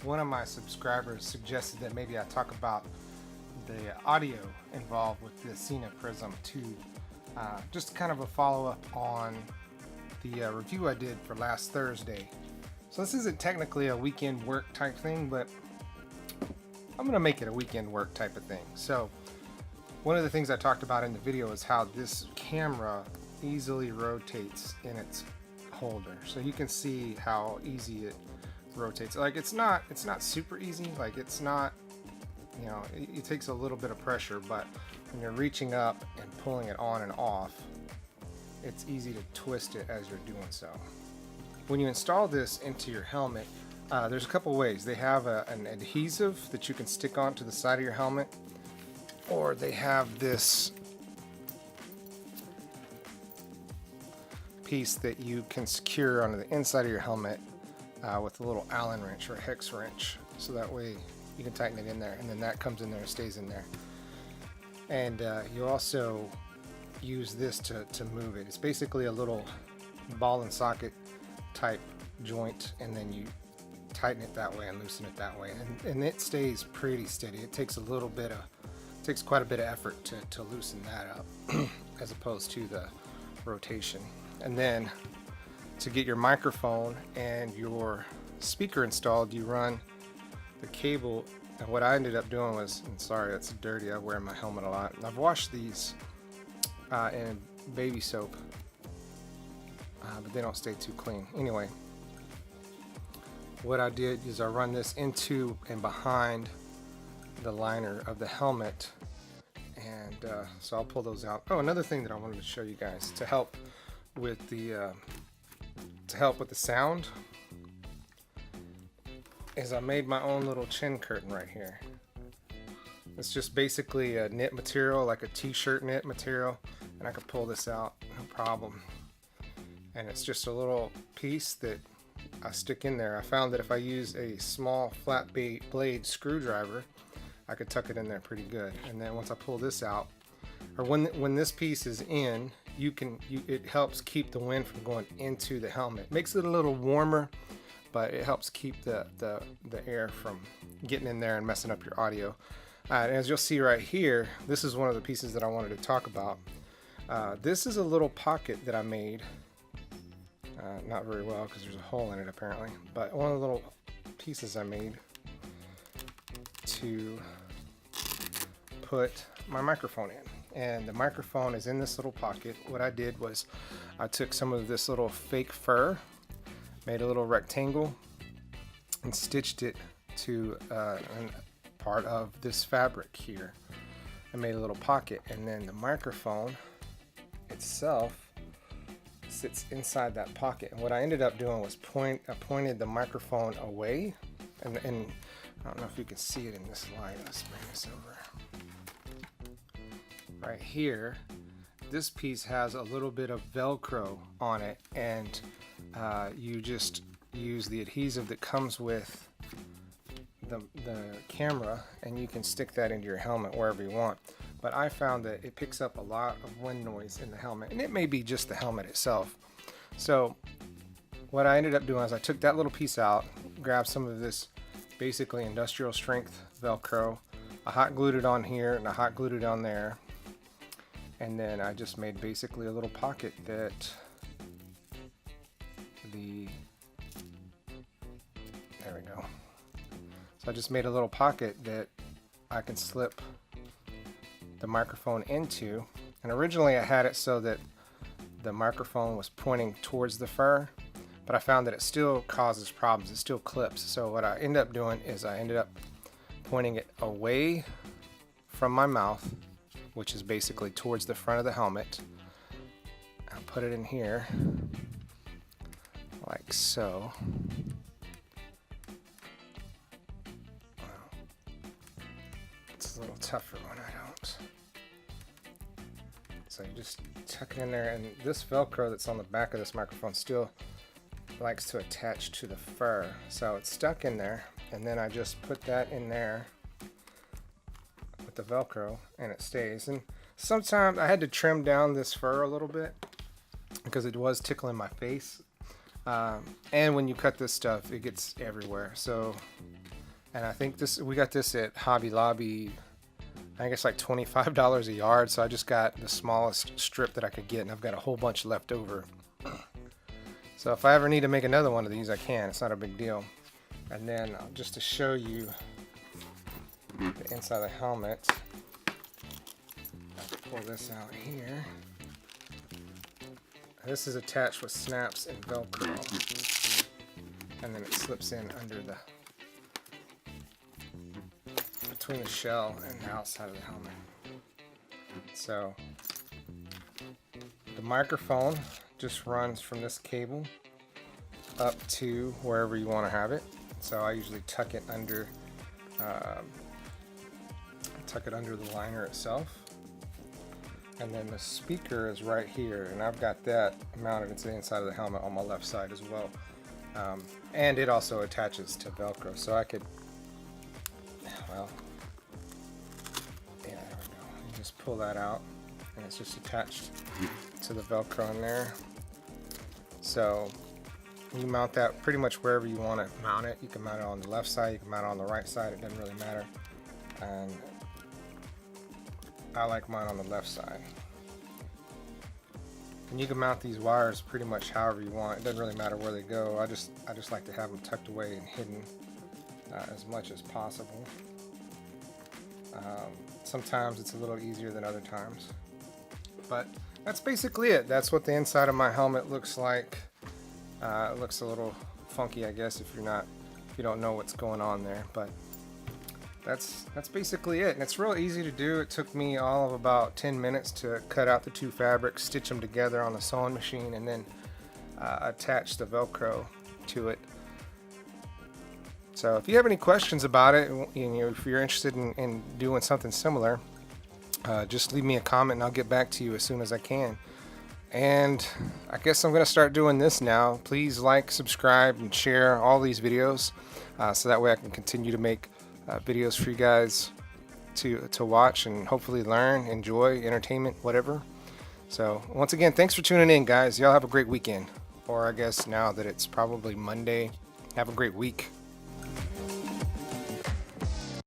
One of my subscribers suggested that maybe I talk about the audio involved with the Cena Prism 2. Just kind of a follow-up on the review I did for last Thursday. So this isn't technically a weekend work type thing, but I'm going to make it a weekend work type of thing. So one of the things I talked about in the video is how this camera easily rotates in its holder. So you can see how easy it rotates. Like it's not super easy. Like it's not, you know, it takes a little bit of pressure, but when you're reaching up and pulling it on and off, it's easy to twist it as you're doing so. When you install this into your helmet, there's a couple ways. They have an adhesive that you can stick onto the side of your helmet, or they have this piece that you can secure onto the inside of your helmet with a little Allen wrench or a hex wrench, so that way you can tighten it in there, and then that comes in there and stays in there. And you also use this to move it. It's basically a little ball and socket type joint, and then you tighten it that way and loosen it that way, and it stays pretty steady. It takes quite a bit of effort to loosen that up as opposed to the rotation. And then to get your microphone and your speaker installed, you run the cable. And what I ended up doing was, and sorry it's dirty, I wear my helmet a lot, I've washed these in baby soap, but they don't stay too clean. Anyway, what I did is I run this into and behind the liner of the helmet, and so I'll pull those out. Oh, another thing that I wanted to show you guys to help with the sound is I made my own little chin curtain right here. It's just basically a knit material, like a t-shirt knit material, and I could pull this out no problem. And it's just a little piece that I stick in there. I found that if I use a small flat blade screwdriver, I could tuck it in there pretty good. And then once I pull this out, or when this piece is in, it helps keep the wind from going into the helmet. Makes it a little warmer, but it helps keep the air from getting in there and messing up your audio. And as you'll see right here, this is one of the pieces that I wanted to talk about. This is a little pocket that I made. Not very well because there's a hole in it apparently, but one of the little pieces I made to put my microphone in. And the microphone is in this little pocket. What I did was I took some of this little fake fur, made a little rectangle, and stitched it to part of this fabric here. I made a little pocket, and then the microphone itself sits inside that pocket. And what I ended up doing was I pointed the microphone away, and I don't know if you can see it in this light. Let's bring this over. Right here, this piece has a little bit of Velcro on it, and you just use the adhesive that comes with the camera, and you can stick that into your helmet wherever you want. But I found that it picks up a lot of wind noise in the helmet, and it may be just the helmet itself. So what I ended up doing is I took that little piece out, grabbed some of this basically industrial strength Velcro, I hot glued it on here and I hot glued it on there, and then I just made basically a little pocket that there we go. So I just made a little pocket that I can slip the microphone into, and originally I had it so that the microphone was pointing towards the fur, but I found that it still causes problems. It still clips. So what I ended up doing is I ended up pointing it away from my mouth, which is basically towards the front of the helmet. I'll put it in here like so. It's a little tougher when I don't. So you just tuck it in there, and this Velcro that's on the back of this microphone still likes to attach to the fur. So it's stuck in there, and then I just put that in there with the Velcro, and it stays. And sometimes I had to trim down this fur a little bit because it was tickling my face. And when you cut this stuff, it gets everywhere. So, and I think we got this at Hobby Lobby. I think it's like $25 a yard. So I just got the smallest strip that I could get, and I've got a whole bunch left over. So if I ever need to make another one of these, I can. It's not a big deal. And then just to show you the inside of the helmet, I'll pull this out here. This is attached with snaps and Velcro, and then it slips in under between the shell and the outside of the helmet. So the microphone just runs from this cable up to wherever you want to have it. So I usually tuck it under the liner itself. And then the speaker is right here, and I've got that mounted into the inside of the helmet on my left side as well. And it also attaches to Velcro, so I could, well, yeah, there we go. You just pull that out, and it's just attached to the Velcro in there. So you mount that pretty much wherever you want to mount it. You can mount it on the left side, you can mount it on the right side, it doesn't really matter. And I like mine on the left side. And you can mount these wires pretty much however you want. It doesn't really matter where they go. I just like to have them tucked away and hidden as much as possible. Sometimes it's a little easier than other times. But that's basically it. That's what the inside of my helmet looks like. It looks a little funky, I guess, if you don't know what's going on there. But that's basically it, and it's real easy to do. It took me all of about 10 minutes to cut out the two fabrics, stitch them together on the sewing machine, and then attach the Velcro to it. So if you have any questions about it, if you're interested in doing something similar, just leave me a comment and I'll get back to you as soon as I can. And I guess I'm going to start doing this now. Please like, subscribe, and share all these videos so that way I can continue to make videos for you guys to watch and hopefully learn, enjoy, entertainment, whatever. So once again, thanks for tuning in, guys. Y'all have a great weekend, or I guess now that it's probably Monday, have a great week.